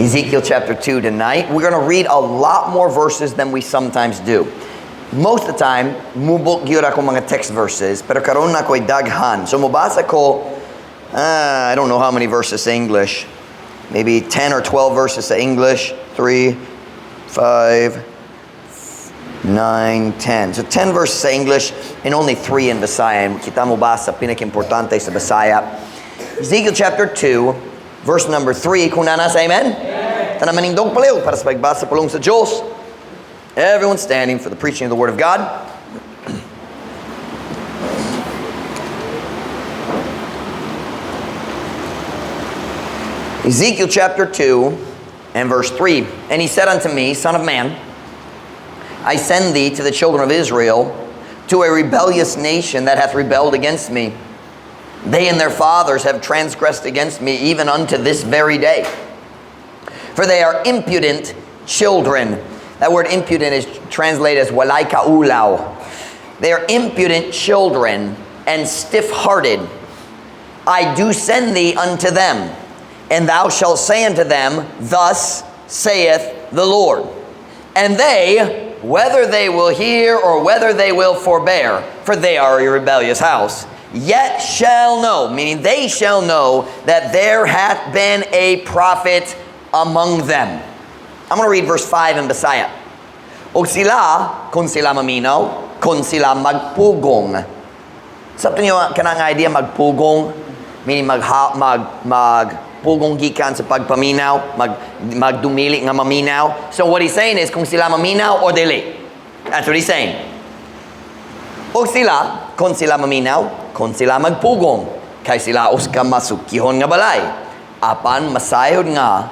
Ezekiel chapter 2 tonight. We're going to read a lot more verses than we sometimes do. Most of the time, mubok gyud ako mga text verses, pero karon na ko'y daghan. So mubasa ko, I don't know how many verses sa English. Maybe 10 or 12 verses sa English. 3, 5, 9, 10. So 10 verses sa English and only 3 in Visayan. Kita mo ba sa pinaka-importante sa Bisaya? Ezekiel chapter 2. Verse number 3, kung nasa amen? Tanamaning dog paliw para sa pagbasa pulong sa Diyos. Everyone standing for the preaching of the Word of God. Ezekiel chapter 2 and verse 3. And he said unto me, Son of man, I send thee to the children of Israel, to a rebellious nation that hath rebelled against me. They and their fathers have transgressed against me even unto this very day. For they are impudent children. That word impudent is translated as walay kaulaw. They are impudent children and stiff-hearted. I do send thee unto them, and thou shalt say unto them, Thus saith the Lord. And they, whether they will hear or whether they will forbear, for they are a rebellious house, yet shall know, meaning they shall know, that there hath been a prophet among them. I'm going to read verse 5 in Bisaya. O sila, kung sila maminaw, kung sila magpugong. Sabi niyo, kanang idea magpugong, meaning magpugong gikan sa pagpaminaw, magdumili nga maminaw. So what he's saying is, kung sila maminaw or dili. That's what he's saying. O sila, kung sila maminaw, kung sila magpugong, kay sila uska masukihon nga balay. Apan masayod nga,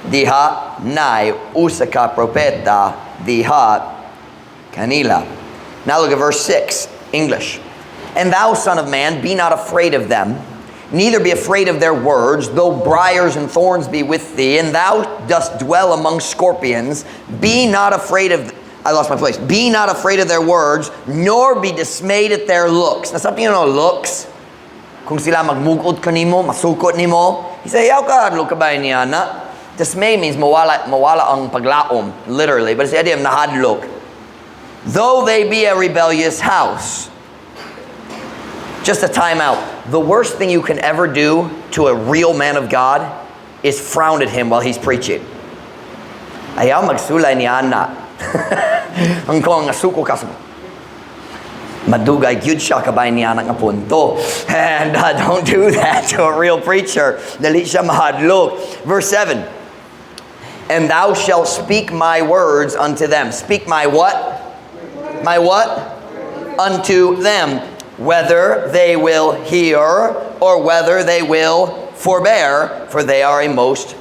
diha nay usa ka propeta, diha kanila. Now look at verse 6, English. And thou, son of man, be not afraid of them, neither be afraid of their words, though briars and thorns be with thee, and thou dost dwell among scorpions, be not afraid of I lost my place. Be not afraid of their words, nor be dismayed at their looks. Now, something you know, looks. Kung sila magmugod ka nimo, masukot nimo, he say, yaw ka, look ka ba niya na? Dismay means mawala ang paglaom, literally. But it's the idea of nahadlok. Though they be a rebellious house. Just a time out. The worst thing you can ever do to a real man of God is frown at him while he's preaching. Ayaw magsulay niya na. Ang kong asuko ka madugay gyud siya kabay niya nga punto. And don't do that to a real preacher. Dali siya mahadlok. Verse 7. And thou shalt speak my words unto them. Speak my what? My what? Unto them. Whether they will hear or whether they will forbear, for they are most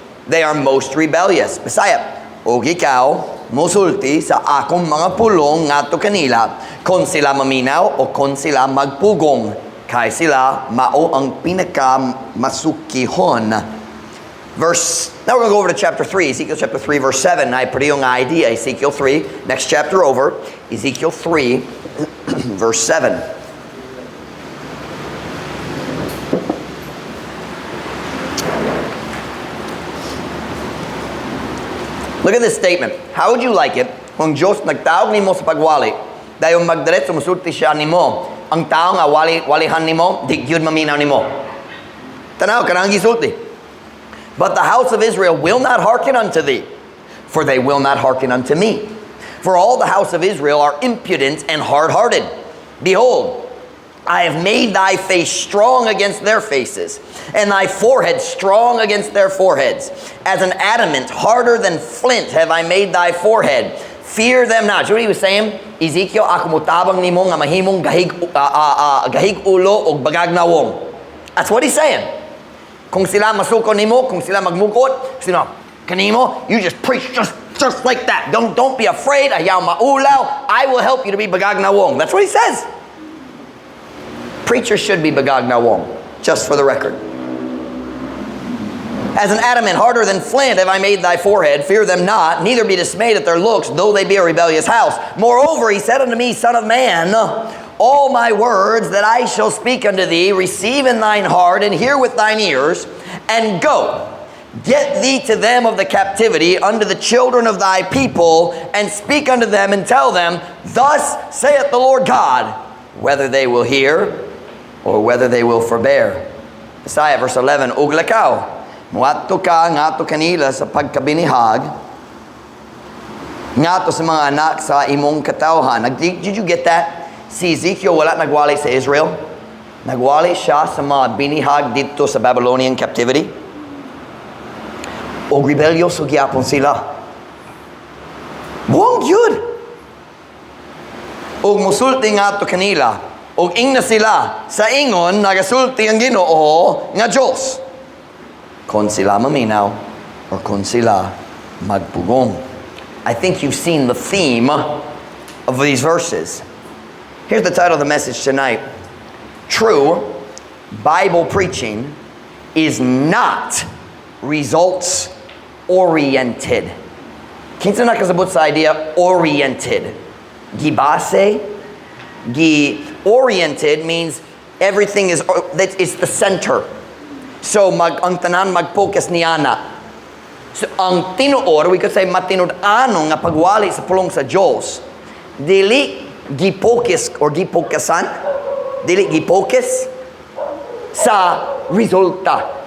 rebellious. Bisaya, o ikaw musulti sa akong mga pulong ngadto kanila, kung sila maminaw o kung sila magpugong, kay sila mao ang pinaka masukihon. Now we're going to go over to chapter 3, Ezekiel chapter 3, verse 7. I put yung idea, Ezekiel 3, next chapter over, Ezekiel 3, verse 7. Look at this statement. How would you like it kung Diyos nagtawag nimo sa pagwali, dayon magdiretso musulti siya nimo, ang tao nga walihan nimo, di gyud maminaw nimo. Tanaw, kanang gisulti. But the house of Israel will not hearken unto thee, for they will not hearken unto me. For all the house of Israel are impudent and hard-hearted. Behold, I have made thy face strong against their faces, and thy forehead strong against their foreheads. As an adamant, harder than flint, have I made thy forehead. Fear them not. See what he was saying? Ezekiel, ako mutabang nimo nga mahimong gahig ulo og bagag nawong. That's what he's saying. Kung sila masuko nimo, kung sila magmukot, sila kanimo, you just preach just like that. Don't be afraid. Ayaw maulaw. I will help you to be bagag nawong. That's what he says. Preachers should be bagag nawong, just for the record. As an adamant, harder than flint, have I made thy forehead. Fear them not, neither be dismayed at their looks, though they be a rebellious house. Moreover, he said unto me, Son of man, all my words that I shall speak unto thee, receive in thine heart, and hear with thine ears, and go, Get thee to them of the captivity, unto the children of thy people, and speak unto them, and tell them, thus saith the Lord God, whether they will hear, or whether they will forbear. Isaiah verse 11, ug lakaw, muadto ka ngato kanila sa pagkabinihag, ngato sa mga anak sa imong katawhan. Did you get that? Si Ezekiel wala nagwali sa Israel. Nagwali siya sa mga binihag dito sa Babylonian captivity. O rebelyoso gyapon sila. Buong yun. O musulti nga to kanila. O ingna sila. Sa ingon, nagasulti ang Ginoo nga Diyos. Kon sila maminaw, or kon sila magpugong. I think you've seen the theme of these verses. Here's the title of the message tonight. True Bible preaching is not results oriented. Kinsa nakasabot sa idea oriented? Gibase, oriented means everything is it's the center. So ang tanan mag-focus niana. So ang tinuod, we could say matinud-ano nga pagwali sa pulong sa Dios. Dili gipokis or gipokasan. Dili gipokis sa resulta.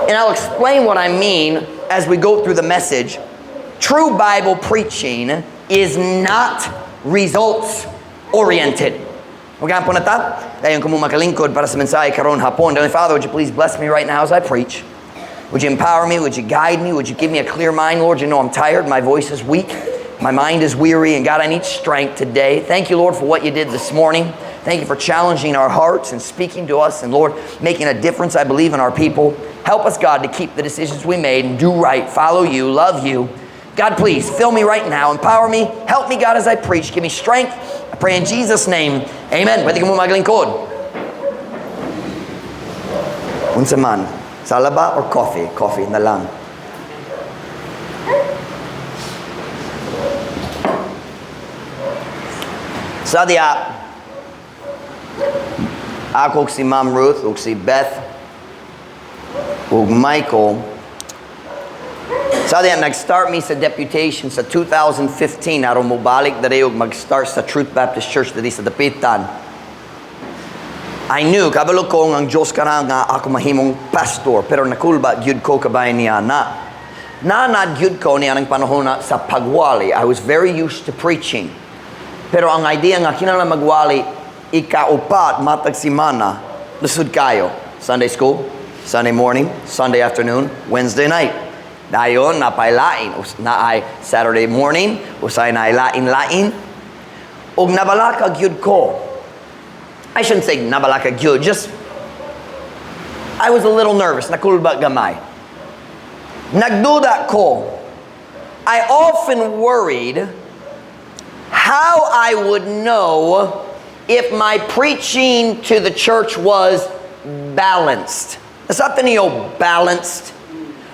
And I'll explain what I mean as we go through the message. True Bible preaching is not results-oriented. Huwag po na ta? Dayon ko mo makalingkod para sa mensahe karon hapon. Heavenly Father, would you please bless me right now as I preach? Would you empower me? Would you guide me? Would you give me a clear mind? Lord, you know I'm tired. My voice is weak. My mind is weary. And God, I need strength today. Thank you, Lord, for what you did this morning. Thank you for challenging our hearts and speaking to us. And Lord, making a difference, I believe, in our people. Help us, God, to keep the decisions we made and do right, follow you, love you. God, please, fill me right now. Empower me. Help me, God, as I preach. Give me strength. I pray in Jesus' name. Amen. Pwede ka mo maglingkod. Unsa man? Salaba or coffee? Coffee na lang. Sadya, ako si Ma'am Ruth, ug si Beth, ug Michael. Sadya, nag-start mi sa deputation sa 2015 aron mobalik diri ug mag-start sa Truth Baptist Church diri sa Dapitan. I knew, kabalo ko ang Diyos ka na nga ako mahimong pastor, pero nakulba gyud ko kabay niya na. Nanad gyud ko niya ng panahon na sa pagwali. I was very used to preaching. Pero ang idea nga kinahanglan magwali ikaupat matag simana, lusod kayo. Sunday school, Sunday morning, Sunday afternoon, Wednesday night. Dayon napailain, naay Saturday morning, usay naay lain-lain. Og nabalaka gyud ko. I shouldn't say nabalaka gyud, just I was a little nervous, nakulba gamay. Nagduda ko. I often worried how I would know if my preaching to the church was balanced. Nasabtan niyo balanced?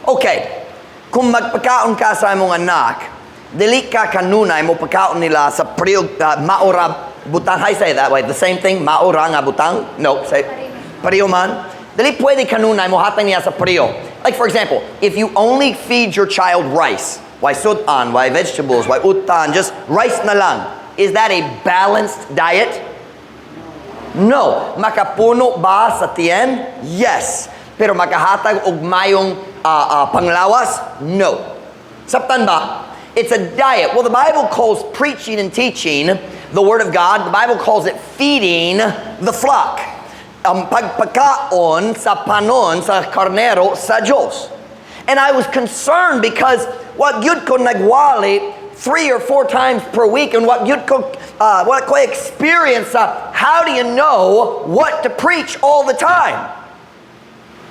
Okay, kung magpakaon ka sa imong anak, dili ka kanunay mo pagkaon nila sa priyog maura butang. How you say that way? The same thing? Maura nga butang? No, say priyo man. Dili pwede kanunay mo hatang niya sa priyo. Like for example, if you only feed your child rice, why sudan, why vegetables, why utan, just rice na lang. Is that a balanced diet? No. Makapuno ba sa tiyan? Yes. Pero makahatag og mayong panglawas? No. Sabtan ba? It's a diet. Well, the Bible calls preaching and teaching the Word of God. The Bible calls it feeding the flock. Pagpakaon sa panon sa karnero sa Diyos. And I was concerned because what yun ko nagwali 3 or 4 times per week, and what yun ko experience, how do you know what to preach all the time?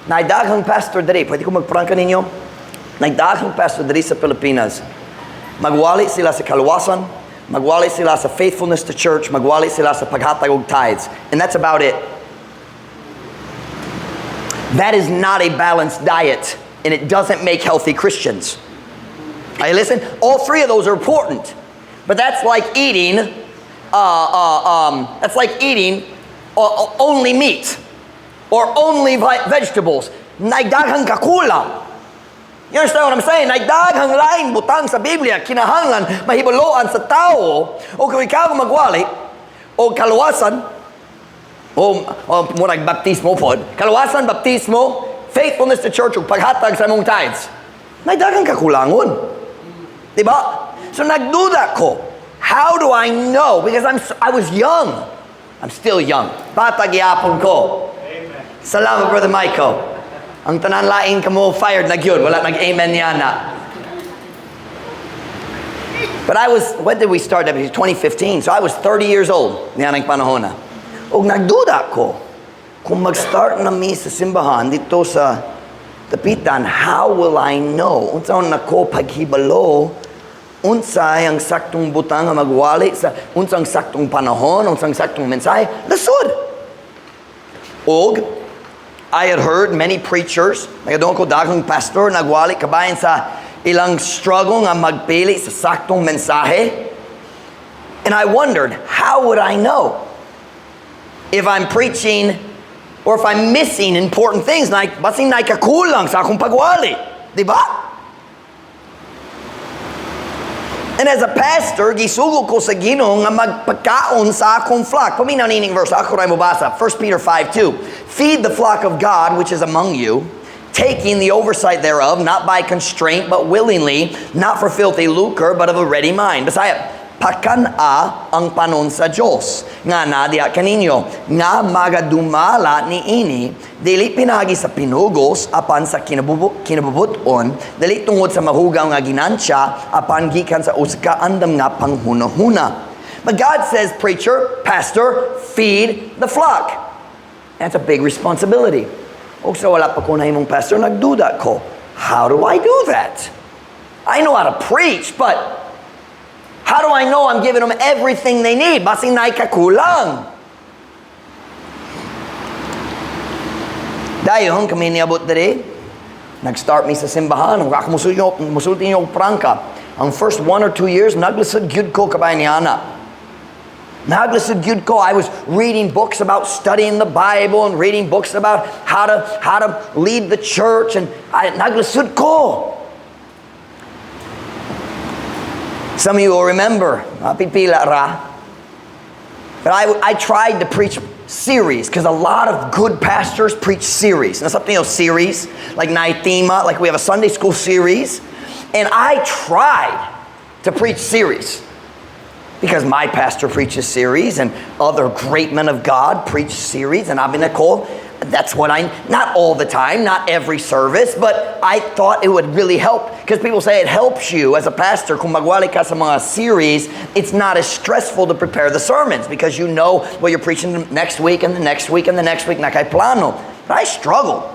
Naidaghang pastor diri, pwede ko magprangka ninyo? Naidaghang pastor diri sa Pilipinas. Magwali sila sa kaluwasan, magwali sila sa faithfulness to church, magwali sila sa paghatag og tithes, and that's about it. That is not a balanced diet, and it doesn't make healthy Christians. Hey, listen, all 3 of those are important, but that's like eating, only meat or only vegetables. nagdaghang kakulang. You understand what I'm saying? Nagdaghang laing butang sa Biblia, kinahanglan mahibuloan sa tao, o kung ikaw magwali, o kaluwasan, o murag baptismo pod, kaluwasan, baptismo, faithfulness to church, o paghatag sa mong tithes. Nagdaghang kakulangon. Diba? So nagduda ko. How do I know? Because I was young. I'm still young. Bata gyapon ko. Amen. Salamat, Brother Michael. Ang tanan laing kamo fired na gyud, wala nag-amen niya na. But when did we start? That was 2015. So I was 30 years old niya nang panahon na. Og nagduda ko kung mag-start na mi sa simbahan dito sa Tapitan, how will I know? Unsa na ko paghibalo? Unsay ang saktong butang nga magwali sa unsang saktong panahon, unsang saktong mensahe? Lasod. Og I had heard many preachers, nagadong ko daghang pastor, nagwali kabayan sa ilang struggle nga magpili sa saktong mensahe. And I wondered, how would I know if I'm preaching or if I'm missing important things, like basing naikakulang sa akong pagwali? Diba? And as a pastor, gisugo ko sa Ginoo nga magpagkaon sa akong flock. Paminaw nining verse, ako rin mabasa, 1 Peter 5:2. Feed the flock of God which is among you, taking the oversight thereof, not by constraint, but willingly, not for filthy lucre, but of a ready mind. Basaya, pakana ang panon sa Diyos. Nga na diya kaninyo, nga magadumala ni ini, dili pinagi sa pinugos, apan sa kinabubuton, dili tungod sa mahugaw nga ginansya, apan gikan sa uska andam nga panghuna-huna. But God says, preacher, pastor, feed the flock. That's a big responsibility. O sa wala pa ko na imong pastor, nagduda ko. How do I do that? I know how to preach, but how do I know I'm giving them everything they need? Basing naikakulang. Dayon, kami niabot dali. Nag-start mi sa simbahan. Musulti niyo prangka. Ang first 1 or 2 years, naglisod gyud ko kabay ni Ana. Naglisod gyud ko. I was reading books about studying the Bible and reading books about how to lead the church, and naglisod ko. Some of you will remember, pipila ra. But I tried to preach series, because a lot of good pastors preach series. And something else, series, like Naitima, like we have a Sunday school series. And I tried to preach series, because my pastor preaches series, and other great men of God preach series, and I've been called. That's what not all the time, not every service, but I thought it would really help, because people say it helps you as a pastor. Kung magwali ka sa mga series, it's not as stressful to prepare the sermons, because you know what you're preaching next week and the next week and the next week, na kay plano. But I struggled.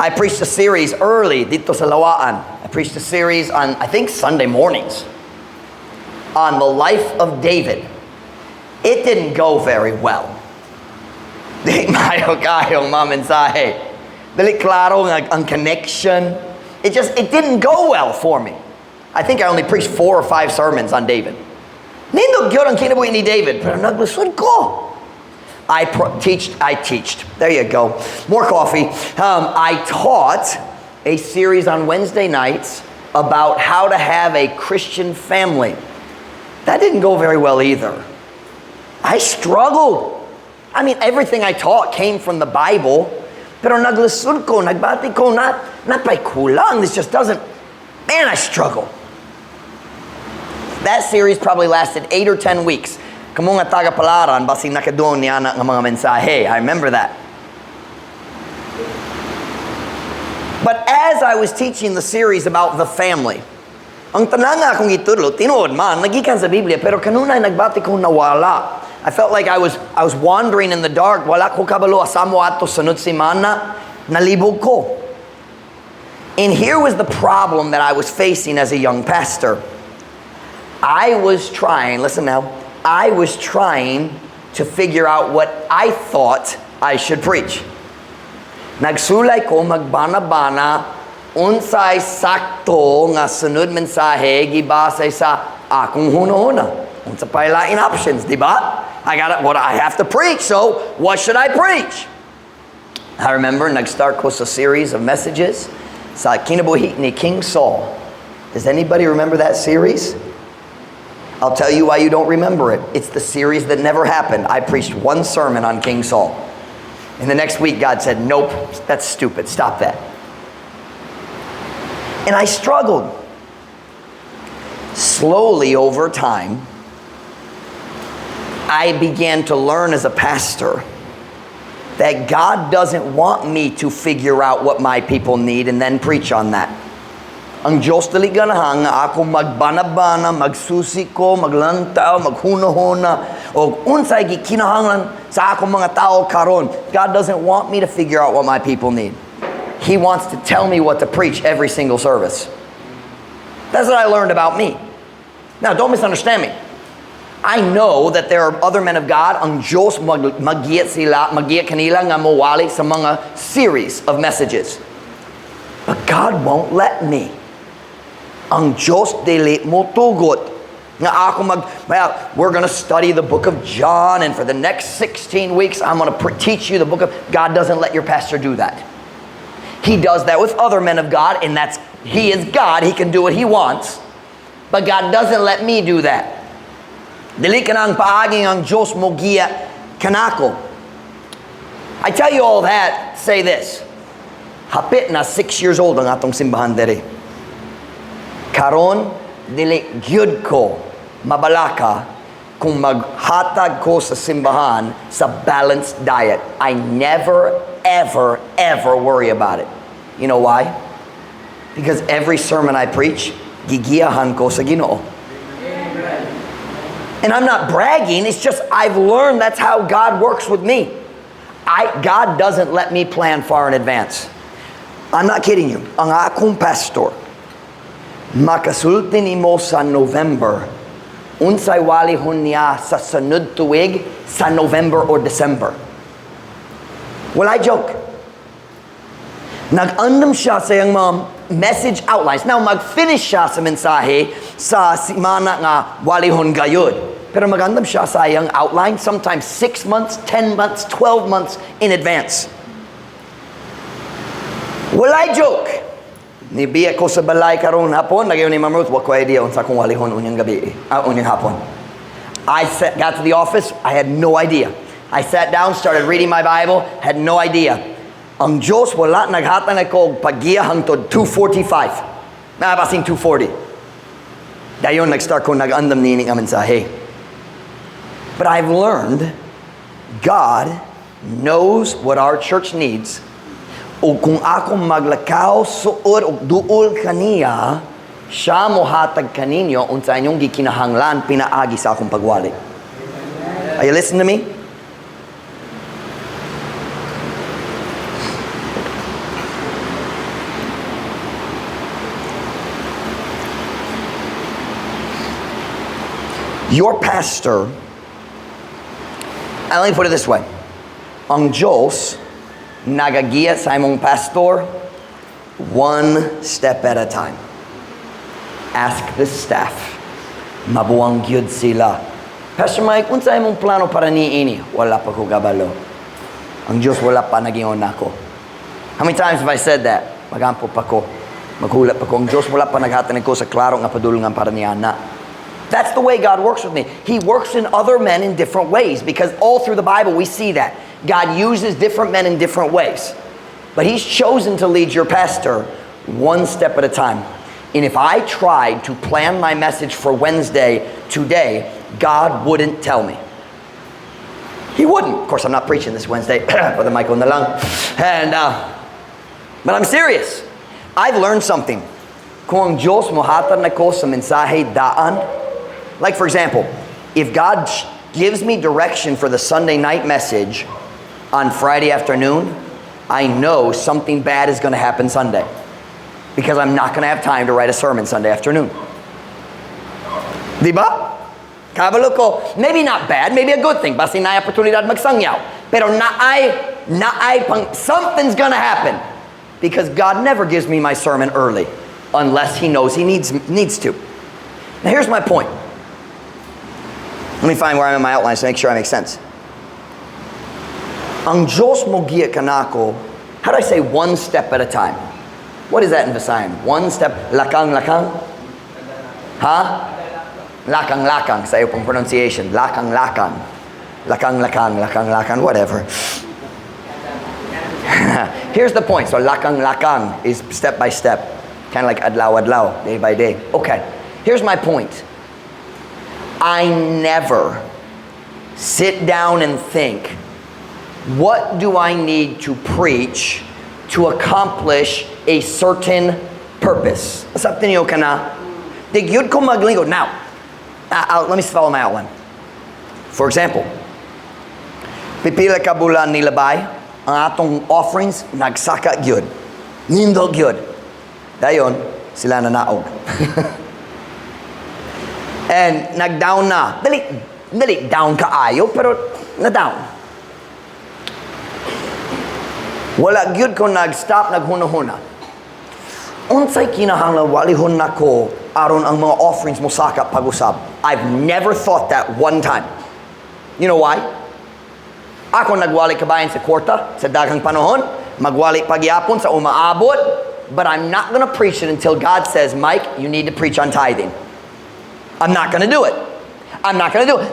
I preached a series early dito sa Lawaan. I preached a series on, I think, Sunday mornings, on the life of David. It didn't go very well. Di mayo kayong mensahe. Dili klaro ang connection. It didn't go well for me. I think I only preached 4 or 5 sermons on David. Nindog gyud ang kinabuhi ni David, pero naglusod ko. I teached. There you go. More coffee. I taught a series on Wednesday nights about how to have a Christian family. That didn't go very well either. I struggled. I mean, everything I taught came from the Bible, pero naglisod ko, nagbati ko, not by kulang. This just doesn't, man, I struggle. That series probably lasted 8 or 10 weeks. Kamu nga taga-palaran, basing nakadoon niya ng mga mensahe. I remember that. But as I was teaching the series about the family, ang tanang nga akong itudlo, tinuod man, nagikan sa Biblia, pero kanunay nagbati ko nawala. I felt like I was wandering in the dark. Wala ko kabalo asamo ato sunod simana, nalibog ko. And here was the problem that I was facing as a young pastor. I was trying to figure out what I thought I should preach. Nagsulay ko magbana-bana unsay sakto nga sunod mensahe gibasay sa akong hunahuna. Unsa pa lain options, di ba? I have to preach, so what should I preach? I remember nag-start ko sa series of messages sa kinabuhi ni King Saul. Does anybody remember that series? I'll tell you why you don't remember it. It's the series that never happened. I preached one sermon on King Saul. And the next week God said, nope, that's stupid, stop that. And I struggled. Slowly over time, I began to learn as a pastor that God doesn't want me to figure out what my people need and then preach on that. Ang Diyos dali ganahan nga ako magbana-bana, magsusiko, maglantaw, maghuna-huna, o unsay gikinahanglan sa akong mga tao karon. God doesn't want me to figure out what my people need. He wants to tell me what to preach every single service. That's what I learned about me. Now, don't misunderstand me. I know that there are other men of God, ang Diyos mag-giat kanila nga mawali sa mga series of messages. But God won't let me. Ang Diyos dili mo tugot. Nga ako we're going to study the book of John, and for the next 16 weeks, I'm going to teach you the book of... God doesn't let your pastor do that. He does that with other men of God, and he is God. He can do what he wants. But God doesn't let me do that. Dili ka nang paaging ang Diyos mo giya kanako. I tell you all that, say this. Hapit na 6 years old ang atong simbahan diri. Karon, dili gyud ko mabalaka kung maghatag ko sa simbahan sa balanced diet. I never, ever, ever worry about it. You know why? Because every sermon I preach, gigiyahan ko sa Ginoo. And I'm not bragging, it's just I've learned that's how God works with me. God doesn't let me plan far in advance. I'm not kidding you. Ang akong pastor, makasulti nimo sa November, unsay walihon niya sa sunod tuig sa November or December. Well, I joke. Nag-andam siya sa iyang mga message outlines. Now, mag-finish siya sa mensahe sa simana nga walihon gayud. Pero mag-andam siya sa iyang outline sometimes 6 months, 10 months, 12 months in advance. Well, I joke. Nibiya ko sa balay karon hapon, nagyon ni Ma'am Ruth, wa ko idea unsa kung walihon unyang gabi, unyang hapon. Got to the office, I had no idea. I sat down, started reading my Bible, had no idea. Ang Diyos wala naghatag ako paggiya hangtod 2:45. Nabasing 2:40. Dayon nag-start ko nag-andam nining ang mensahe. But I've learned God knows what our church needs. O kung ako maglakaw suod o duol kaniya, siya mohatag kaninyo unsa inyong gikinahanglan pinaagi sa akong pagwali. Are you listening to me? Your pastor, let me put it this way. Ang Diyos nagagiya sa imong pastor one step at a time. Ask the staff. Mabuang gyud sila. Pastor Mike, unsa imong plano para niini? Wala pa ko kabalo. Ang Diyos wala pa nagingon nako. How many times have I said that? Magampo pa ko. Maghulat pa ko. Ang Diyos wala pa naghatag ko sa klaro nga padulungan para niya na. That's the way God works with me. He works in other men in different ways because all through the Bible we see that. God uses different men in different ways. But He's chosen to lead your pastor one step at a time. And if I tried to plan my message for Wednesday today, God wouldn't tell me. He wouldn't. Of course, I'm not preaching this Wednesday. Brother Michael na lang. But I'm serious. I've learned something. Kung ang Diyos mohatag na ko sa mensahe daan, like for example, if God gives me direction for the Sunday night message on Friday afternoon, I know something bad is going to happen Sunday because I'm not going to have time to write a sermon Sunday afternoon. Diba? Kabalo ko, maybe not bad, maybe a good thing. Basi na oportunidad magsangyaw. Pero something's going to happen because God never gives me my sermon early unless He knows He needs to. Now here's my point. Let me find where I'm in my outline to make sure I make sense. Ang Diyos mo giya kanako How do I say one step at a time? What is that in Visayan? One step, lakang. Ha? Lakang. Sa iyo pong pronunciation. Lakang. Lakang, whatever. Here's the point. So lakang is step by step. Kind of like adlaw, day by day. Okay, here's my point. I never sit down and think, what do I need to preach to accomplish a certain purpose? Asap niyo ka na? Digyud ko maglingkod. Now, let me follow my outline. For example, pipila ka bulan nilabay, ang atong offerings, nagsaka gyud. Nindog gyud. Dayon, sila nanaog. And nag-down na. Dali down kaayo, pero na-down. Wala gyud ko nag-stop, naghuna-huna. Unsay kinahanglan walihon nako aron ang mga offerings mo saka pag-usab. I've never thought that one time. You know why? Ako nagwali kabayan sa kwarta, sa daghang panahon, magwali pagyapon sa umaabot, but I'm not gonna preach it until God says, Mike, you need to preach on tithing. I'm not gonna do it.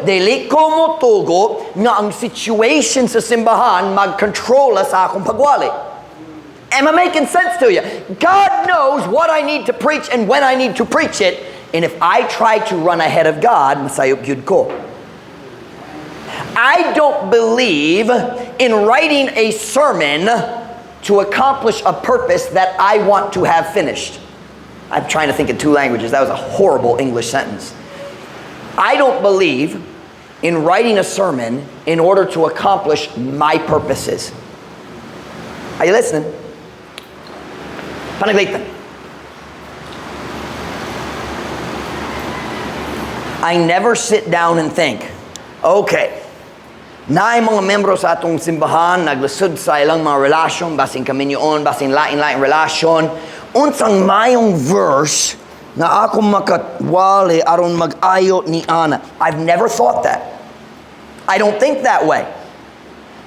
Dili ko motugo nga ang situation sa simbahan magkontrola sa akong pagwali. Am I making sense to you? God knows what I need to preach and when I need to preach it, and if I try to run ahead of God, masayop gyud ko. I don't believe in writing a sermon to accomplish a purpose that I want to have finished. I'm trying to think in two languages. That was a horrible English sentence. I don't believe in writing a sermon in order to accomplish my purposes. Are you listening? Panagalitan. I never sit down and think, okay, naay mga membro sa atong simbahan naglusod sa ilang mga relasyon, basing kaminyoon, basing lain relasyon, unsang mayong verse na ako makatwali aron mag-ayo ni Ana. I've never thought that. I don't think that way.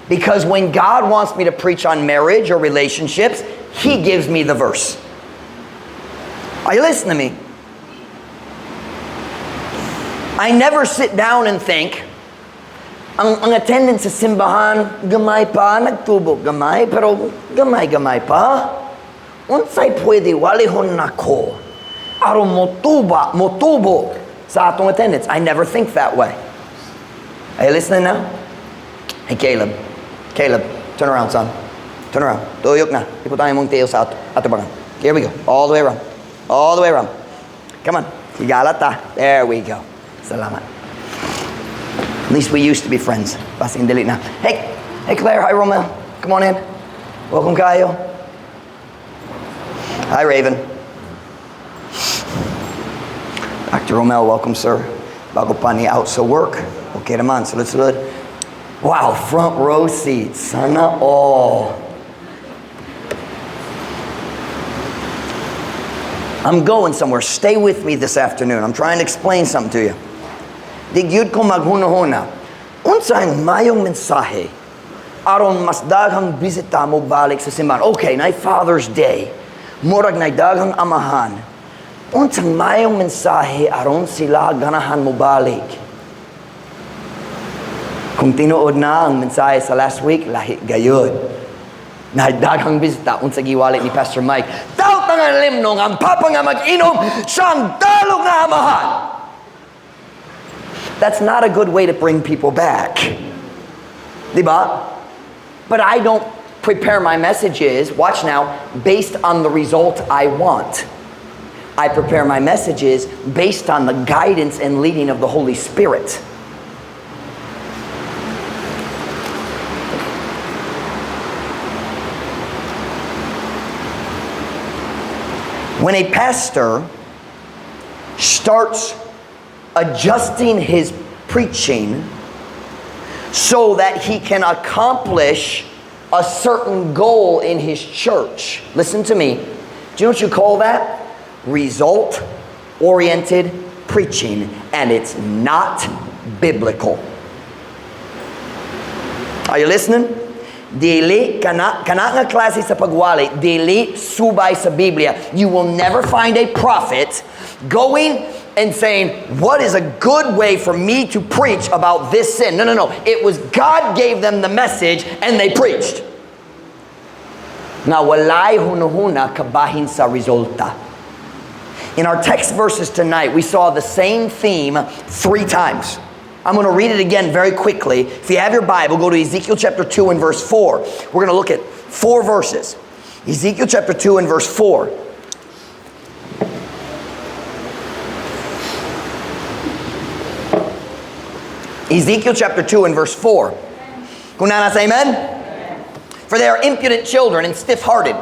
Because when God wants me to preach on marriage or relationships, He gives me the verse. Are you listening to me? I never sit down and think, ang attendance sa simbahan, gamay pa, nagtubo, gamay, pero gamay pa. Unsay pwede walihon nako aron motubo sa atong attendance. I never think that way. Are you listening now? Hey, Caleb, turn around, son. Turn around. Tuyok na. Iputan mong tayo sa atabangan. Here we go. All the way around. Come on. Higalat ta. There we go. Salamat. At least we used to be friends. Basing dili na. Hey Claire. Hi, Romel. Come on in. Welcome, kayo. Hi, Raven. Dr. Romel, welcome, sir. Bago pa niya out sa work. Okay naman. Salud. Wow, front row seats. Sana all. I'm going somewhere. Stay with me this afternoon. I'm trying to explain something to you. Digyud ko maghuna-huna. Unsay mayong mensahe aron mas daghang bisita mo balik sa simbahan. Okay, na Father's Day. Murag na daghang amahan. Unsang mayong mensahe aron sila ganahan mo balik. Kung tinuod na ang mensahe sa last week, lahi gayud. Na daghang bisita unsa giwali ni Pastor Mike. Daw tangan limnong ang papa nga mag-inom siyang dalog nga amahan. That's not a good way to bring people back. Diba? But I don't prepare my messages, watch now, based on the result I want. I prepare my messages based on the guidance and leading of the Holy Spirit. When a pastor starts adjusting his preaching so that he can accomplish a certain goal in his church. Listen to me. Do you know what you call that? Result-oriented preaching, and it's not biblical. Are you listening? Dili, kana nga klase sa pagwali, dili subay sa Biblia. You will never find a prophet going and saying, what is a good way for me to preach about this sin? No. It was God gave them the message and they preached. Nga walay hunahuna kabahin sa resulta. In our text verses tonight, we saw the same theme 3 times. I'm going to read it again very quickly. If you have your Bible, go to Ezekiel chapter 2 and verse 4. We're going to look at 4 verses. Ezekiel chapter 2 and verse 4. Ezekiel chapter 2 and verse 4. Kung nana sa amen? For they are impudent children and stiff-hearted.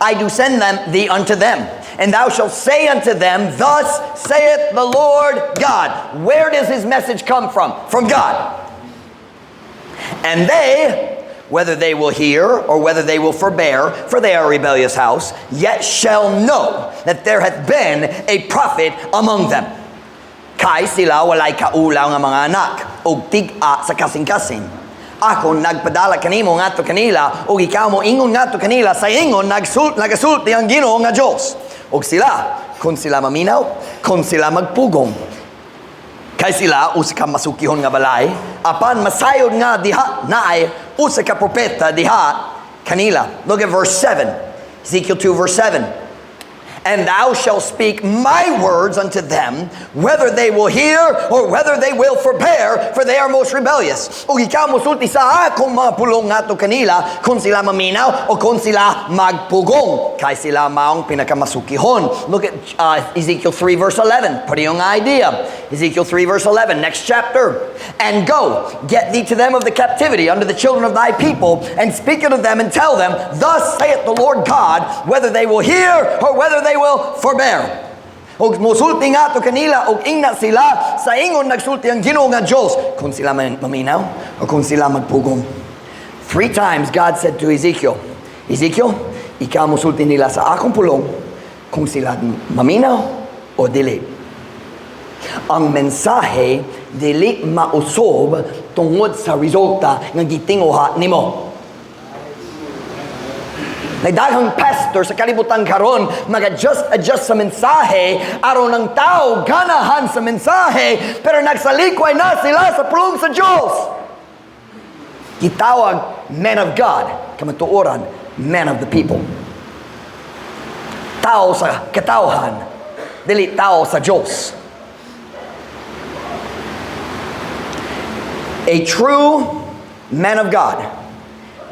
I do send thee unto them. And thou shalt say unto them, thus saith the Lord God. Where does his message come from? From God. And they, whether they will hear or whether they will forbear, for they are a rebellious house, yet shall know that there hath been a prophet among them. Kay sila walay kaulaw nga mga anak, og tig-a sa kasing-kasing. Ako nagpadala kanimo ngadto kanila, og ikaw mo ingon ngadto kanila, sa ingon nagasulti ang Ginoo nga Dios. Og sila, kung sila maminaw, kung sila magpugong. Kay sila, usa ka masukihon nga balay, apan masayod nga diha naay, usa ka propeta diha kanila. Look at verse 7. Ezekiel 2 verse 7. And thou shalt speak my words unto them, whether they will hear or whether they will forbear, for they are most rebellious. O ikaw mosulti sa akong mga pulong ngato kanila, kung sila maminaw o kung sila magpugong. Kay sila maong pinakamasukihon. Look at Ezekiel 3 verse 11. Put yung idea. Ezekiel 3 verse 11, next chapter. And go, get thee to them of the captivity unto the children of thy people, and speak unto them and tell them, thus saith the Lord God, whether they will hear or whether they will forbear. Og mosulti nga to kanila, og ingna sila, sa ingon nagsulti ang Ginoo nga Dios, kung sila maminaw o kung sila magpugong. 3 times God said to Ezekiel, ikaw mosulti nila sa akong pulong, kung sila maminaw o dili. Ang mensahe dili mausob tungod sa resulta nga gitinguha nimo. Nagdaghang pastor sa kalibutan karon mag-adjust sa mensahe aron ng tao ganahan sa mensahe, pero nagsalikway na sila sa pulong sa Diyos. Gitawag men of God, kamatuoran men of the people. Tao sa katawhan, dili tao sa Diyos. A true man of God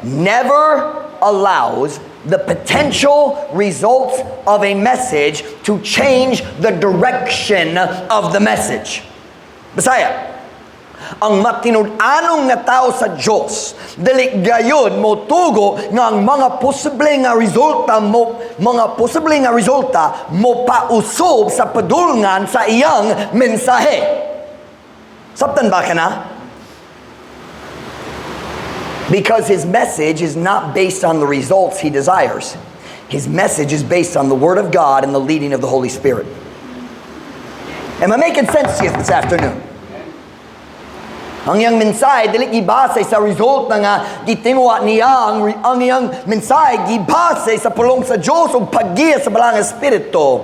never allows the potential results of a message to change the direction of the message. Bisaya, ang matinud-anong nga tao sa Diyos, dili gayud mo tugo nga ang mga posibleng resulta mo pausob sa padulngan sa iyang mensahe. Sabtan ba ka na? Because his message is not based on the results he desires. His message is based on the Word of God and the leading of the Holy Spirit. Am I making sense to you this afternoon? Ang iyang mensahe, dili gibase sa result nga gitinguha niya. Ang iyang mensahe, gibase sa pulong sa Diyos o paggiya sa balang Espiritu.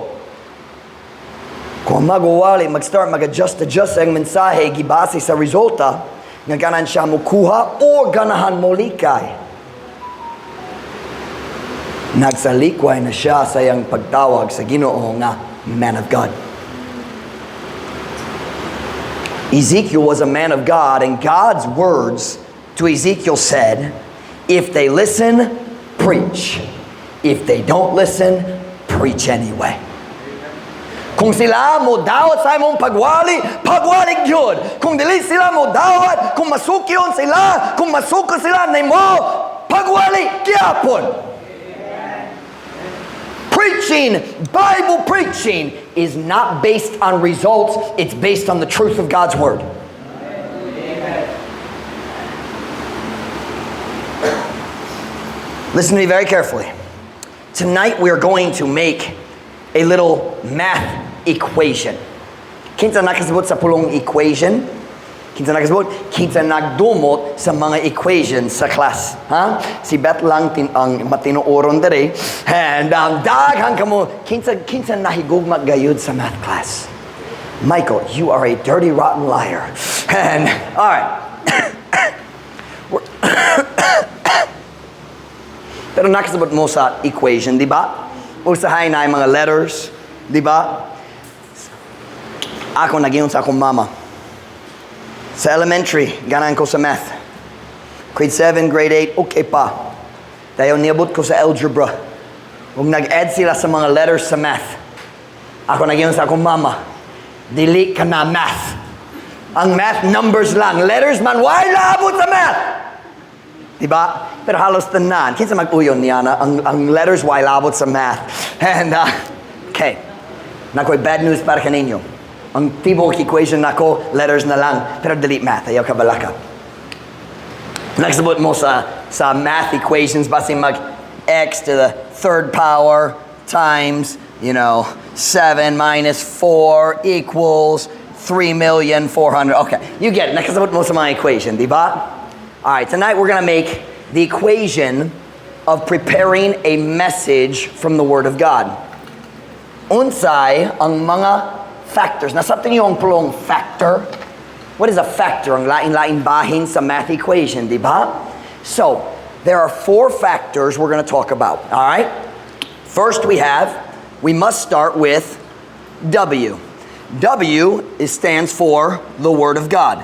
Kung mag-adjust ang mensahe, gibase sa resulta, nga ganan siya mukuha o ganahan mo likay. Nagsalikway na siya sa iyang pagtawag sa Ginoo nga man of God. Ezekiel was a man of God, and God's words to Ezekiel said, if they listen, preach. If they don't listen, preach anyway. Kung sila mo dawat sa imong pagwalig yun. Kung dili sila mo dawat, kung masukyon sila, kung masuko sila nimo, pagwalig gyapon. Preaching, Bible preaching is not based on results, it's based on the truth of God's Word. Listen to me very carefully. Tonight we are going to make a little math equation. Kinsa nakasabot sa pulong equation? Kinsa nakasabot? Kinsa nagdumot sa mga equations sa class. Ha? Si Beth lang ang matinuoron dere. And daghang kamo, kinsa nahigugma gayud sa math class. Michael, you are a dirty, rotten liar. And, all right. Pero nakasabot mo sa equation, di ba? Usahay na yung mga letters, di ba? Ako nagiyon sa akong mama. Sa elementary, ganan ko sa math. Grade 7, grade 8, okay pa. Dahil niabot ko sa algebra. Kung nag-add sila sa mga letters sa math, ako nagiyon sa akong mama. Dili ka na math. Ang math, numbers lang. Letters man, why naabot sa math? Diba? Pero halos tanan. Kinsa mag-uyon niya na ang letters, why naabot sa math? And, okay. Nako'y bad news para kaninyo. Ang tibok equation nako, letters na lang. Pero delete math. Ayaw ka balaka. Nagsabot mo sa math equations, basta mag x to the third power times, 7 minus 4 equals 3,400,000. Okay, you get it. Nakasabot mo sa mga equation, di ba? All right, tonight we're going to make the equation of preparing a message from the Word of God. Unsay ang mga factors. Nasabtan niyo ang pulong factor. What is a factor? Ang lain-lain bahin sa math equation, di ba? So, there are 4 factors we're going to talk about. All right? First we must start with W. W stands for the Word of God.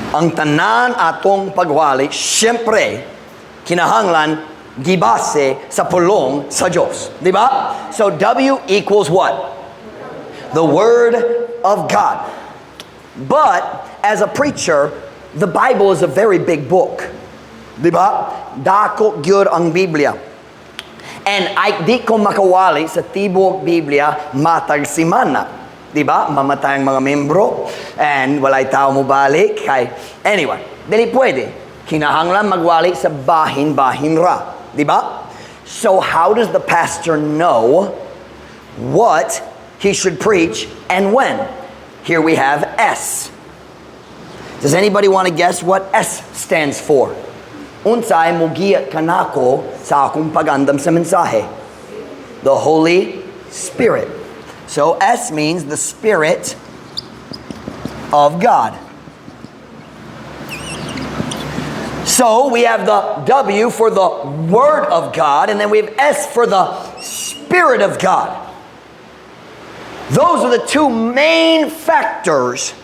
Ang tanan atong pagwali, syempre, kinahanglan gibase sa pulong sa Diyos. Di ba? So W equals what? The Word of God. But, as a preacher, the Bible is a very big book. Di ba? Dako gyud ang Biblia. And di ko makawali sa tibok Biblia matag simana. Di ba? Mamatay ang mga membro. And walay tao mo balik. Anyway, dili pwede. Kinahanglan magwali sa bahin-bahin ra. Di ba? So how does the pastor know what he should preach and when? Here we have S. Does anybody want to guess what S stands for? Unsay mugiya kanako sa akong pagandam sa mensahe? The Holy Spirit. So S means the Spirit of God. So we have the W for the Word of God, and then we have S for the Spirit of God. Those are the 2 main factors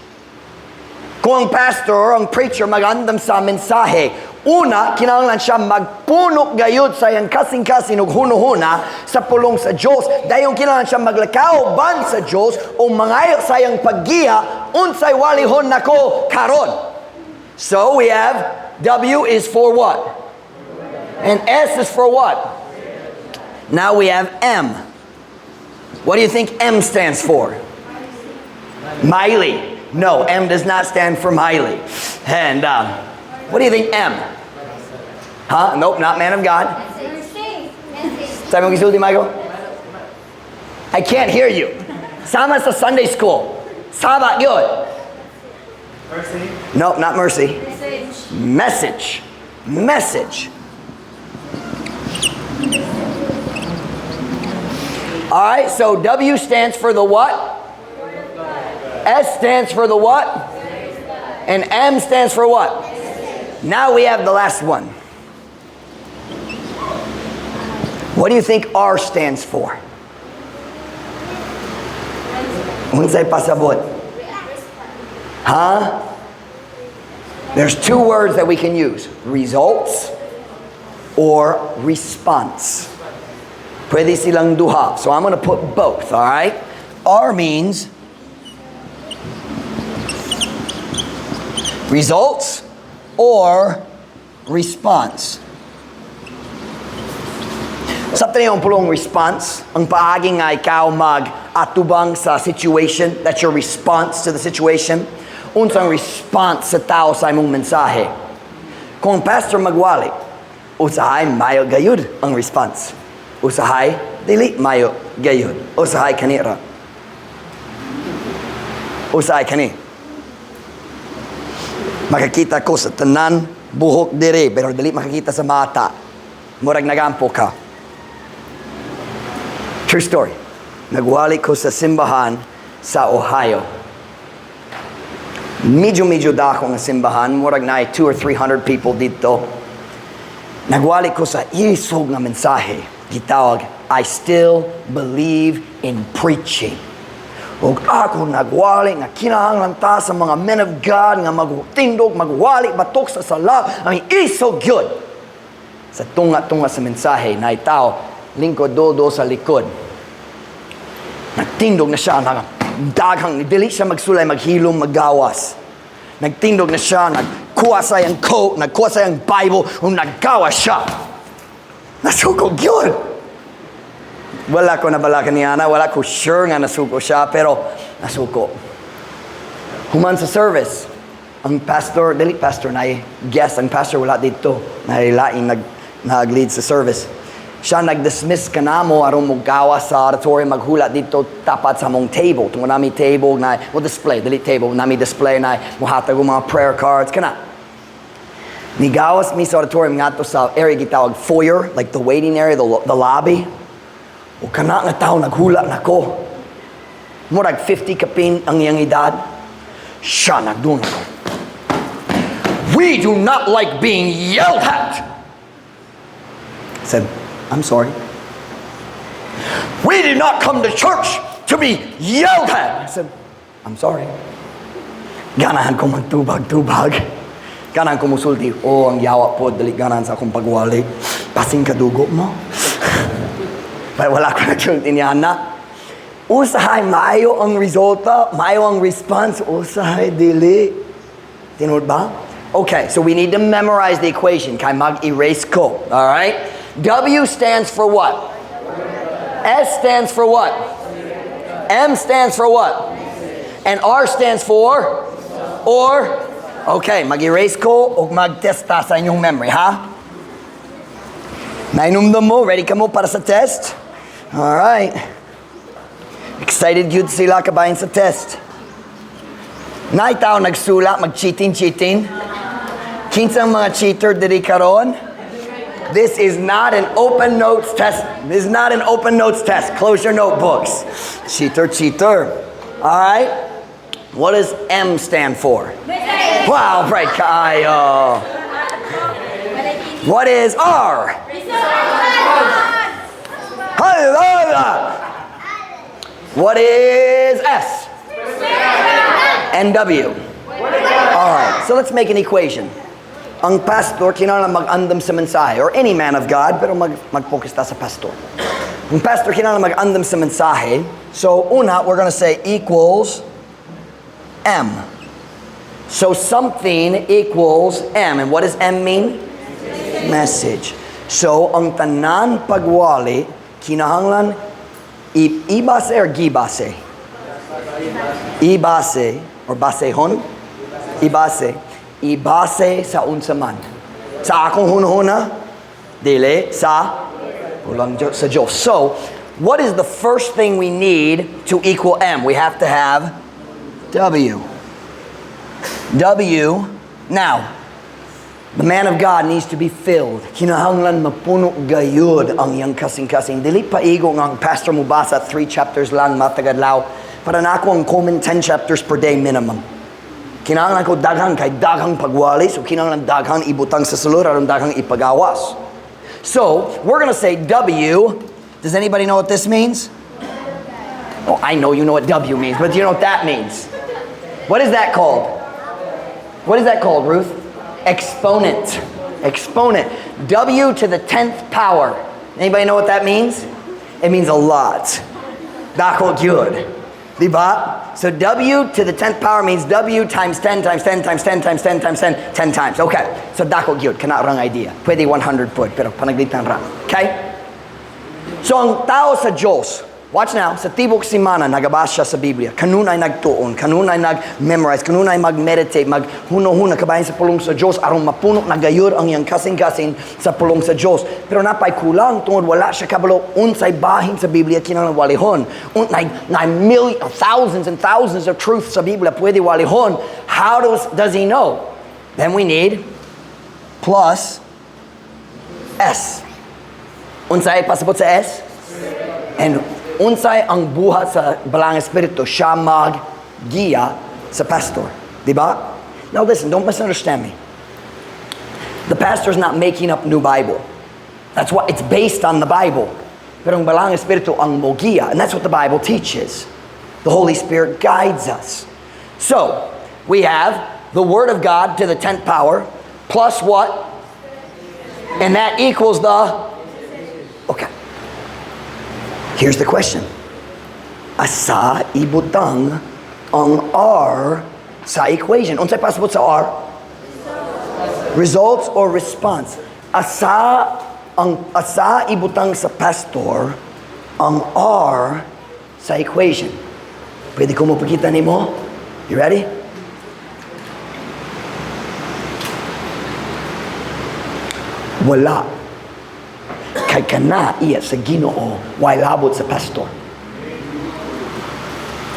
kung ang pastor, ang preacher magandam sa mensahe. Una, kinahanglan siya magpuno gayud sa iyang kasing-kasing ug hunahuna sa pulong sa Dios. Dayon kinahanglan siya maglakaw ban sa Dios o mangayo sa iyang paggiya unsay walihon nako karon. So we have W is for what? And S is for what? Now we have M. What do you think M stands for? Miley. No, M does not stand for Miley. And what do you think M? Huh? Nope, not man of God. Sabi mo gisulti, Michael? I can't hear you. Sama sa Sunday school. Saba yun. Mercy? No, not mercy. Message. All right, so W stands for the what? S stands for the what? And M stands for what? Now we have the last one. What do you think R stands for? Unsay pasabot? Huh? There's 2 words that we can use. Results or response. Pwede silang duha. So I'm going to put both, all right? R means results or response. Sa yung pulong response, ang paagi nga ikaw mag-atubang sa situation, that's your response to the situation. Unsang response sa tao sa imong mensahe. Kung pastor magwali, usahay mayo gayud ang response. Usahay dili mayo gayud. Usahay kanira. Usay kani. Makakita ko sa tanan buhok dire pero dili makakita sa mata. Murag nagampo ka. True story. Nagwali ko sa simbahan sa Ohio. Medyo dako nga simbahan, murag na 200 or 300 people dito. Nagwali ko sa isog nga mensahe. Gitawag, I still believe in preaching. Ug ako nagwali nga kinahanglan ta sa mga men of God nga magtindog, magwali batok sa sala. Ang isog yun. Sa tunga-tunga sa mensahe, na itaw, lingkod dodo sa likod. Nagtindog na siya, daghang, dili siya magsulay, maghilom, maggawas. Nagtindog na siya, nagkuha sa yung coat, nagkuha sa yung Bible, naggawas siya. Nasukog yun. Wala ko nabalakan niya na, wala ko sure nga nasuko siya, pero nasuko. Human sa service, ang pastor, dili pastor na guest, ang pastor wala dito, nailaing nag-lead sa service. Siya nag-dismiss ka na mo, aron mo gawa sa auditorium, maghula dito tapat sa mong table. Tungo nami table na, mo display, dili table, nami display na, muhatag mga prayer cards, ka na. Nigawas mi sa auditorium nga to sa area gitawag foyer, like the waiting area, the lobby. O kana nga tao naghula na ko. Murag 50 kapin ang iyang edad. Siya nagdun ako. We do not like being yelled at. I said, I'm sorry. We did not come to church to be yelled at. I said, I'm sorry. Ganahan ko magtubag-tubag. Ganahan ko musulti. Oh, ang yawa po, dali ganahan sa akong pagwali. Pasing kadugo mo. Pero wala ko nagsulti niya na. Usahay, maayo ang resulta, maayo ang response. Usahay, dili. Tinood ba? Okay, so we need to memorize the equation. Kay mag-erase ko. Alright? W stands for what? S stands for what? M stands for what? And R stands for? Or? Okay, mag-erase ko o mag-testa sa inyong memory, ha? Nainumdum mo? Ready ka mo para sa test? Alright. Excited yun sila kabayan sa test. Naitaw nagsula, mag-cheating. Kinsang mga cheater diri karon? This is not an open notes test. This is not an open notes test. Close your notebooks. Cheater. All right? What does M stand for? Mistake. Wow, right, Kayo. What is R? What is S? And W. All right, so let's make an equation. Ang pastor, kinahanglan mag-andam sa mensahe, or any man of God, pero mag-focus ta sa pastor. Ang pastor, kinahanglan mag-andam sa mensahe. So, una, we're gonna say equals M. So, something equals M. And what does M mean? Message. So, ang tanan pagwali, kinahanglan ibase or gibase? Ibase, or basehon? Ibase sa unsaman. Sa akong hunhuna, dili sa ulang sa Diyos. So, what is the first thing we need to equal M? We have to have W. Now, the man of God needs to be filled. Kinahanglan mapuno gayud ang iyang kasing-kasing. Dili pa igo nga ang pastor mo basa 3 chapters lang matagadlaw. Para na ako ang common 10 chapters per day minimum. Kinahanglan ko daghang kay daghang pagwali, so kinahanglan daghang ibutang sa sulod aron daghang ipagawas. So, we're gonna say W. Does anybody know what this means? Oh, I know you know what W means, but do you know what that means? What is that called? What is that called, Ruth? Exponent. W to the 10th power. Anybody know what that means? It means a lot. Dako gyud. Diba? So W to the 10th power means W times 10 times 10 times 10 times 10 times 10 10 times. Okay. So dako gyud kana rang idea. Pwede 100 pod pero panaglitan ra. Okay? So ang tao sa Diyos, Watch now, sa tibok simana, nagabasa sa Biblia. Kanunay nagtuon, kanunay nag-memorize, kanunay mag-meditate, mag-huno-huna, kabayan sa pulong sa Diyos, arong mapunok na gayud ang iyang kasing-kasing sa pulong sa Diyos. Pero napay kulang, tungod wala siya kabalo, unsay bahin sa Biblia, kinang walihon. Thousands and thousands of truths sa Biblia, pwede walihon. How does he know? Then we need plus S. Unsay pasabot sa S? And unsay ang buhat sa balang espiritu, siya mag-giya sa pastor. Diba? Now listen, don't misunderstand me. The pastor's not making up new Bible. That's what it's based on the Bible. Pero ang balang espiritu ang mogiya, and that's what the Bible teaches. The Holy Spirit guides us. So, we have the Word of God to the 10th power, plus what? And that equals the... Okay. Here's the question. Asa ibutang ang R sa equation? Unsay pasabot sa R? Results or response? Asa ibutang sa pastor ang R sa equation? Pwede ko mo pakita nimo? You ready? Wala. Kay kana iya sa Ginoo way labot sa pastor.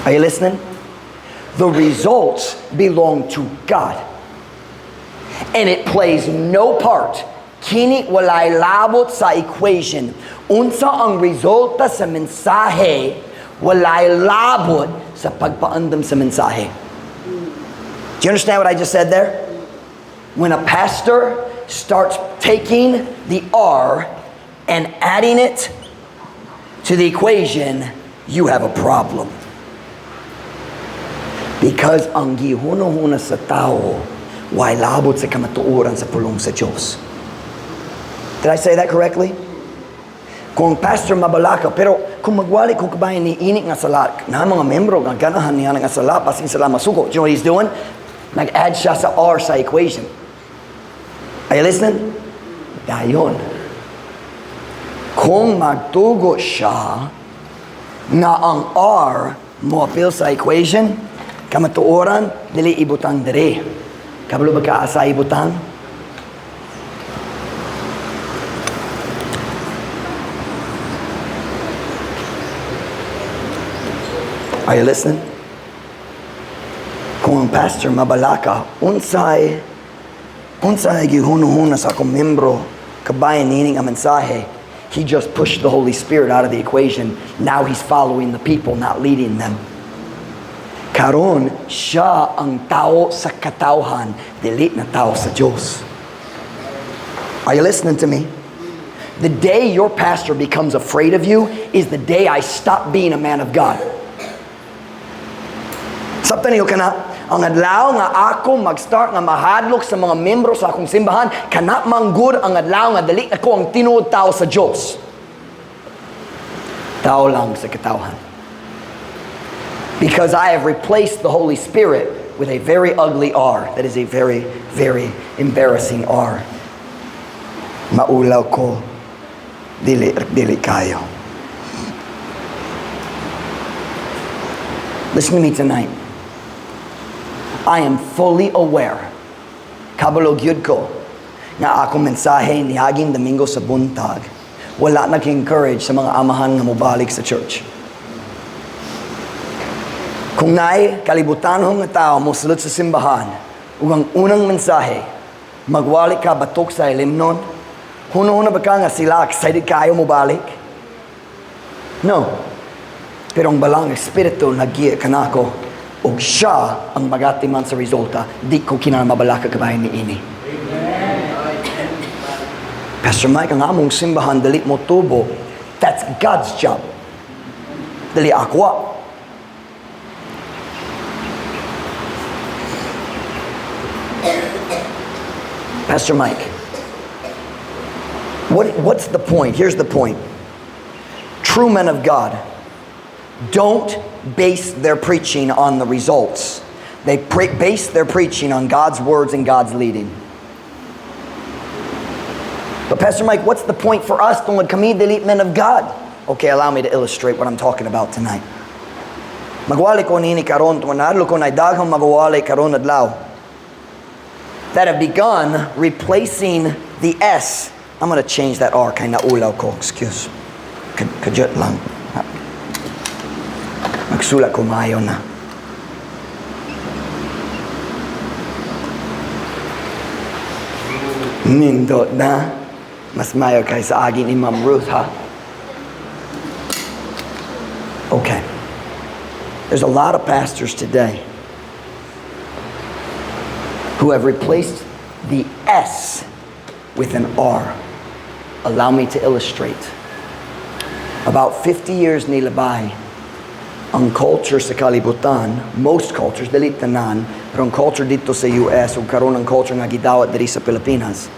Are you listening? The results belong to God. And it plays no part. Kini walay labot sa equation. Unsa ang resulta sa mensahe, walay labot sa pagpaandam sa mensahe. Do you understand what I just said there? When a pastor starts taking the R and adding it to the equation, you have a problem. Because ang gihuno-huna sa tao, way labot sa kamatuoran sa pulong sa Diyos. Did I say that correctly? Kung pastor mabalaka, pero kung magwali kung kabayan ni init nga sala, na mga membro nga ganahan niya nga sala, pasing sala masuko. Do you know what he's doing? Nag-add siya sa R sa equation. Are you listening? Dayon. Kung magtugo siya na ang R mo appeal sa equation, kamatuoran, dili ibutang dire. Kabalo ba ka asa ibutang? Are you listening? Kung ang pastor mabalaka, unsay gihuno-huna sa akong membro, kabayan nining ang mensahe, he just pushed the Holy Spirit out of the equation. Now he's following the people, not leading them. Karon, siya ang tao sa katawhan, dili na tao sa Diyos. Are you listening to me? The day your pastor becomes afraid of you is the day I stop being a man of God. Sabta niyo ka na, ang adlaw nga ako mag-start nga mahadlok sa mga membro sa akong simbahan, kana manggod ang adlaw nga dali ako ang tinuod tao sa Diyos. Tao lang sa katawhan. Because I have replaced the Holy Spirit with a very ugly R. That is a very, very embarrassing R. Maulaw ko, dili kayo. Listen to me tonight. I am fully aware, kabalog yun ko, na akong mensahe nihaging Domingo sa buntag, wala nag-encourage sa mga amahan nga mubalik sa church. Kung na'y kalibutan nga tao mo sulod sa simbahan, ug ang unang mensahe, magwali ka batok sa ilimnon, huno-huna ba ka nga sila excited kayo mubalik? No. Pero ang balang espiritu nagiya ka na ako, o siya ang magatiman sa resulta, di ko kinamabalaka kabayan ni ini. Pastor Mike, ang among simbahan, dali mo tubo. That's God's job. Dali ako. Pastor Mike, what's the point? Here's the point. True men of God don't base their preaching on the results. They base their preaching on God's words and God's leading. But Pastor Mike, what's the point for us tungod kami dili men of God? Okay, allow me to illustrate what I'm talking about tonight. Magwali ko nini karon tungod adlaw ko na daghang magwali karon adlaw that have begun replacing the S. I'm going to change that R kay naulaw ko. Excuse. Kadyot lang. Magsulat ko maayo na. Nindot na. Mas mayo kay sa aging Imam Ruth, ha? Okay. There's a lot of pastors today who have replaced the S with an R. Allow me to illustrate. About 50 years nilabay, ang culture sa kalibutan, most cultures, dili tanan, pero ang culture dito sa US, o karon ang culture nga gidawat diri sa Pilipinas,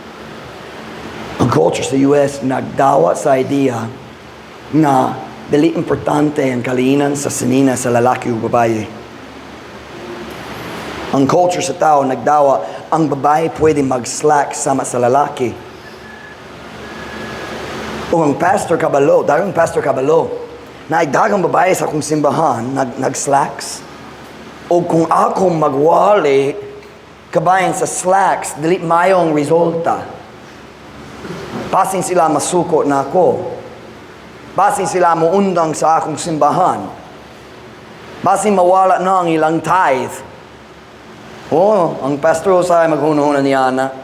ang culture sa US nagdawa sa idea na dili importante ang kaliinan sa sinina sa lalaki o babae. Ang culture sa tao nagdawa ang babae pwede mag-slack sama sa lalaki. O ang pastor kabalo, dagang pastor kabalo, na dagang babae sa akong simbahan nag-slacks. O kung ako magwali kabayan sa slacks, dili mayo ang resulta. Basin sila masuko na ako. Basin sila muundang sa akong simbahan. Basin mawala na ang ilang tithe. Oh, ang pastor sa maghuno-huno niya na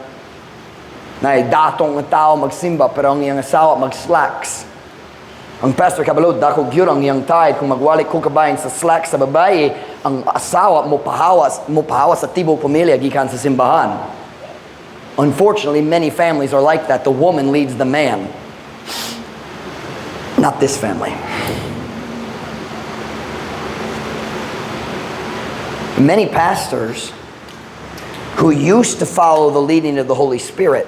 datong ng tao magsimba pero ang iyang asawa mag-slacks. Ang pastor kabalo dako gyud ang iyang tithe kung magwali ko kabayan sa slacks sa babae, ang asawa mo pahawas sa tibok pamilya gikan sa simbahan. Unfortunately, many families are like that. The woman leads the man. Not this family. Many pastors who used to follow the leading of the Holy Spirit,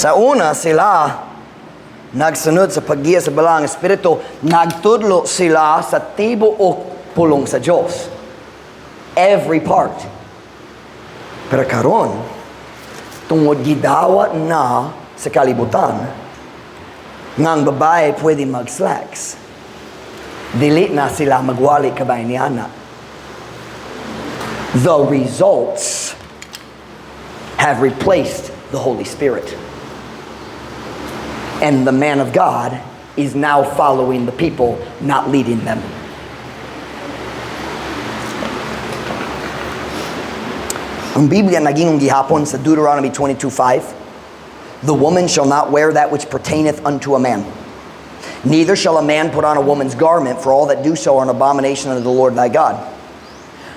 sa una sila nagsunod sa paggiya sa balang espiritu, nagtudlo sila sa tibuok pulong sa Diyos. Every part. Pero karon, tungod gidawat na sa kalibutan, nga ang babae pwede mag-slacks, dili na sila magwali kabay ni Ana. The results have replaced the Holy Spirit. And the man of God is now following the people, not leading them. Ang Biblia naging gihapon sa Deuteronomy 22:5, the woman shall not wear that which pertaineth unto a man. Neither shall a man put on a woman's garment, for all that do so are an abomination unto the Lord thy God.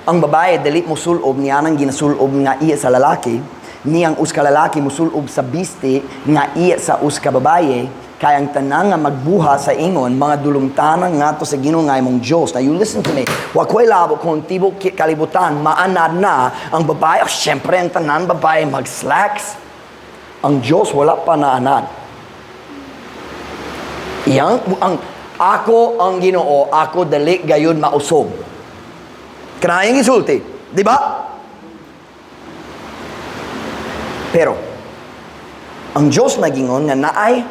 Ang babae dili musulob niya nang ginasulob nga iya sa lalaki, niyang uska lalaki musulob sa biste nga iya sa uska babaye, kaya ang tanang nga magbuha sa ingon mga dulumtanan nga to sa Ginoo nga imong Dios. Now you listen to me. Wa koy labo kung tibok kalibutan maanad na ang babae. Oh, syempre ang tanan babae mag-slacks. Ang Dios wala pa naanad. Ako ang Ginoo, ako dali gayon mausog. Kanayang isulti, di ba? Pero ang Diyos nagingon nga naay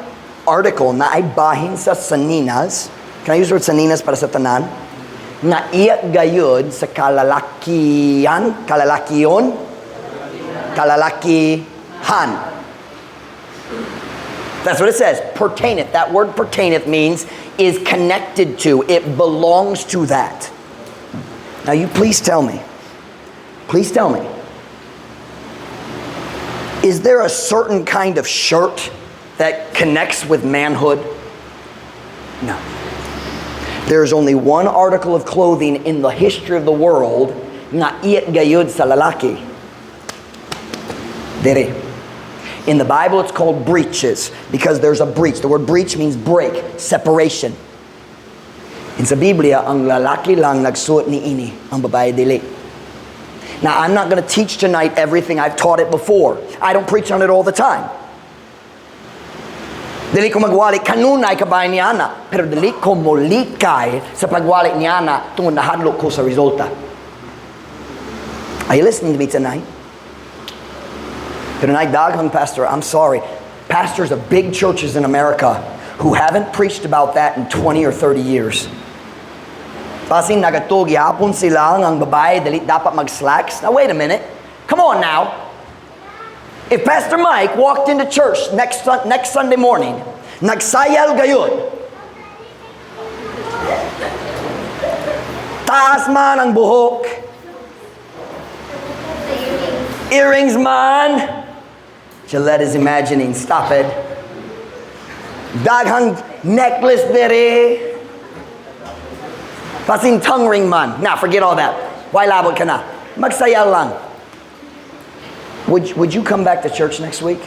article na ay bahin sa saninas. Can I use the word saninas para sa tanan? Na iya gayud sa kalalakihan. That's what it says. Pertaineth. That word pertaineth means is connected to. It belongs to that. Now you please tell me. Is there a certain kind of shirt that connects with manhood? No. There's only one article of clothing in the history of the world nga iyat gayud sa lalaki. Dere. In the Bible it's called breeches because there's a breach. The word breach means break, separation. In sa Biblia, ang lalaki lang nagsuot ni ini, ang babae dili. Now, I'm not going to teach tonight everything. I've taught it before. I don't preach on it all the time. Dili ko magwali kanunay kabay ni Ana, pero dili ko molikay sa pagwali ni Ana tungod nahadlok ko sa resulta. Are you listening to me tonight? Pero nagdaghang pastor, I'm sorry. Pastors of big churches in America who haven't preached about that in 20 or 30 years. Pasing nagatugi hapon sila ang babae dali dapat mag-slacks. Now wait a minute. Come on now. If Pastor Mike walked into church next Sunday morning, nagsayal gayon, taas man ang buhok, earrings man, Gillette is imagining, stop it. Daghang necklace dere, pasing tongue ring man. Nah, forget all that. Why labot ka na? Magsayal lang. Would you come back to church next week?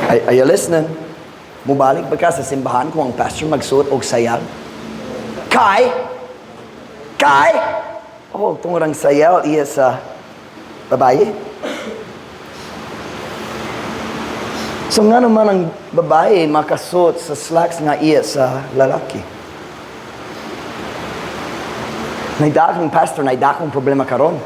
Are you listening? Mubalik ba ka sa simbahan kung ang pastor magsuot og sayal? Kai? Oh, tungurang sayal iya sa babae. So nga naman ang babae makasuot sa slacks nga iya sa lalaki. Naidakong pastor, naidakong problema karon.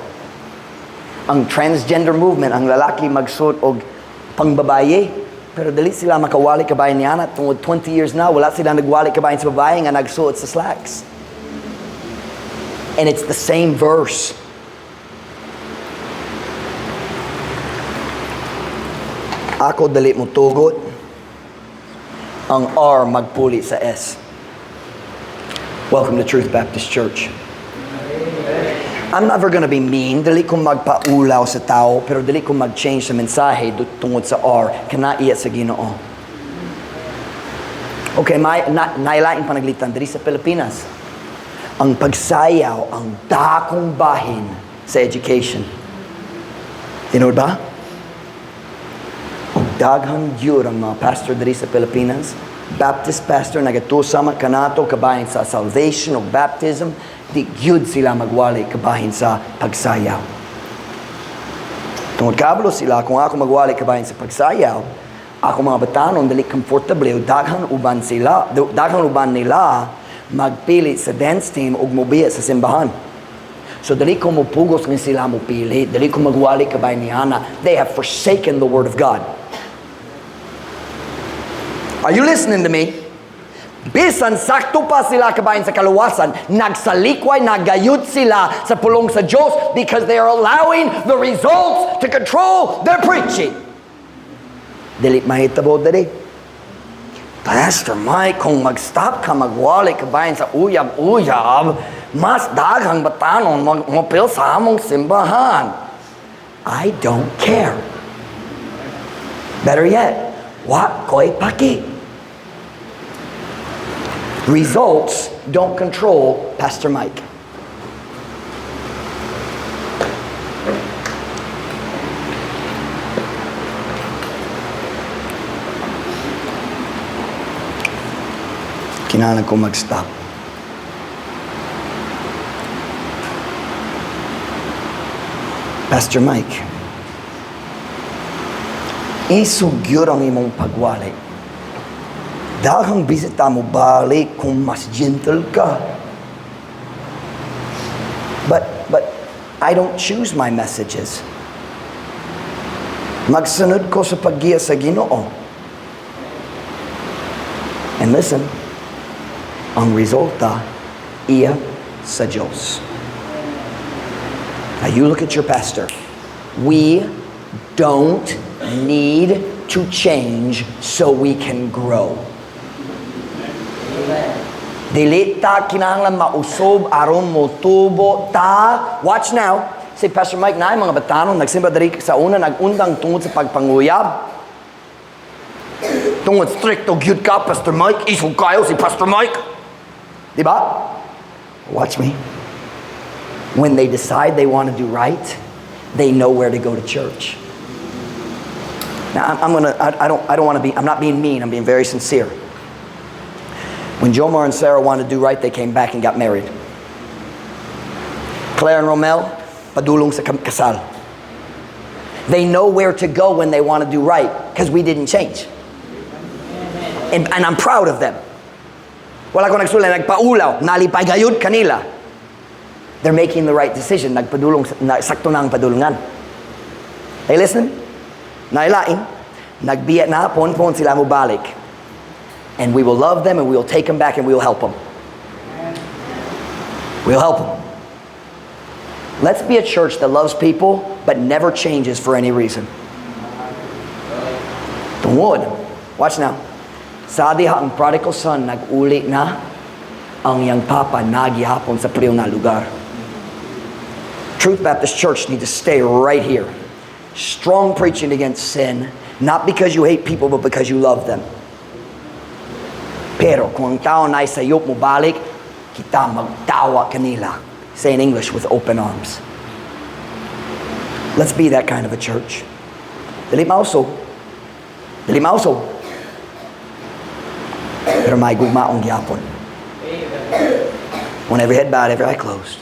Ang transgender movement, ang lalaki magsuot og pangbabaye. Pero dali sila makawali kabayan niya na tungod 20 years na, wala sila nagwali kabayan sa babae nga nagsuot sa slacks. And it's the same verse. Ako dali mo tugot, ang R magpuli sa S. Welcome to Truth Baptist Church. I'm never gonna be mean. Dali kong magpaulaw sa tao, pero dali kong mag-change sa mensahe tungod sa R. Kanaiya sa Ginoo. Okay, nailaing panaglitan diri sa Pilipinas. Ang pagsayaw, ang dakong bahin sa education. Tinood ba? O daghang gyud ang mga pastor diri sa Pilipinas. Baptist pastor nagatusama kanato kabahin sa salvation o baptism. Di gyud sila magwali kabahin sa pagsayaw. Tungod kabalo sila, kung ako magwali kabahin sa pagsayaw, ako mga batanon dali comfortable, daghang uban nila magpili sa dance team ug mobiya sa simbahan. So dali ko mupugos ng sila mupili, dali ko magwali kabahin ni Hana. They have forsaken the word of God. Are you listening to me? Bisan sakto pa sila kabayan sa kaluwasan, nagsalikway, nagayud sila sa pulong sa Diyos because they are allowing the results to control their preaching. Dili mahitabo dali. Pastor Mike, kung mag-stop ka magwali kabayan sa uyab-uyab, mas daghang batanon mapil sa among simbahan. I don't care. Better yet, wa ko'y paki. Results don't control Pastor Mike. Kinahanglan ko mag-stop. Pastor Mike, isugyur ang imong pagwali. Daghang bisita mo balik kung mas gentle ka. But I don't choose my messages. Magsunod ko sa paggiya sa Ginoo. And listen, ang resulta iya sa Diyos. Now you look at your pastor. We don't need to change so we can grow. Dili ta kinahanglan mausob aron mo tubo ta. Watch now. Si Pastor Mike na mga batanon nagsimba diri sa una nagundang tungod sa pagpanguyab. Tungod stricto gyud ka Pastor Mike, isog kayo si Pastor Mike. Di ba? Watch me. When they decide they want to do right, they know where to go to church. Now I don't want to be, I'm not being mean, I'm being very sincere. When Jomar and Sarah wanted to do right, they came back and got married. Claire and Romel, padulong sa kasal. They know where to go when they want to do right because we didn't change. And I'm proud of them. Wala ko nagsulay, nagpaulaw, nalipay gayud kanila. They're making the right decision. Nagpadulong, sakto na ang padulungan. Hey, listen. Nailain, nagbiya na hapon sila mo balik. And we will love them and we will take them back and we will help them. We'll help them. Let's be a church that loves people but never changes for any reason. Tungod. Watch now. Sa diha ang prodigal son nag-uli na, ang iyang papa nagyapon sa priyo na lugar. Truth Baptist Church needs to stay right here. Strong preaching against sin, not because you hate people but because you love them. Pero kung ang tao na sayop mo balik, kita magtawa kanila. Say in English, with open arms. Let's be that kind of a church. Dili mauso. Dili mauso. Pero may gugmaong gyapon. When every head bowed, every eye closed.